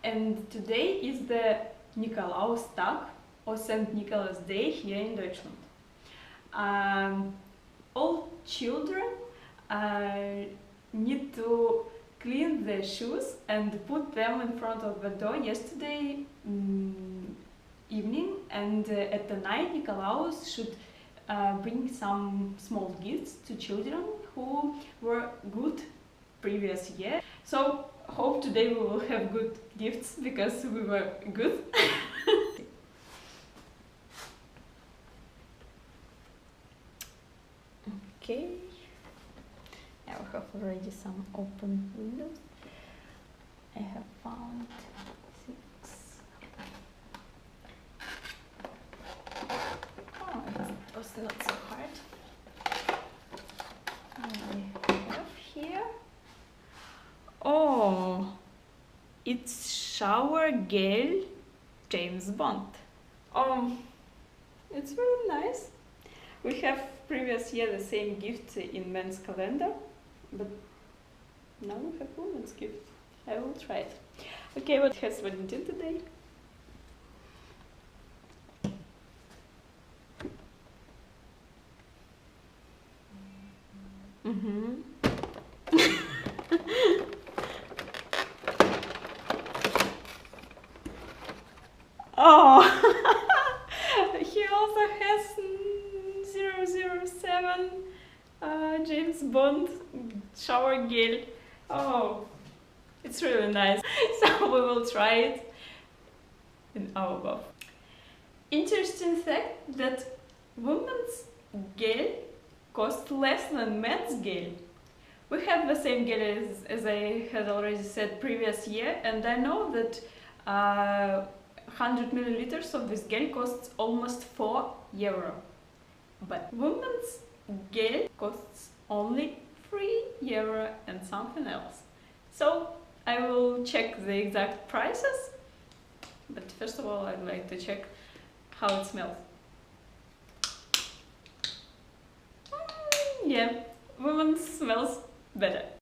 and today is the Nikolaustag or St. Nicholas Day here in Deutschland. All children need to clean their shoes and put them in front of the door yesterday evening, and at the night Nikolaus should bring some small gifts to children who were good previous year. So hope today we will have good gifts because we were good. Okay, I have already some open windows. I have found 6. Oh, it was not so hard. I have here. Oh, it's shower gel James Bond. It's very nice. We have previous year the same gift in men's calendar, but now we have women's gift. I will try it. Okay, what has Valentin today? Oh, he also has 007 James Bond shower gel. Oh, it's really nice. So we will try it in our bath. Interesting fact that women's gel costs less than men's gel. We have the same gel as I had already said previous year, and I know that 100 milliliters of this gel costs almost €4. But women's gel costs only €3 and something else. So I will check the exact prices, but first of all I'd like to check how it smells. Yeah, women's smells better.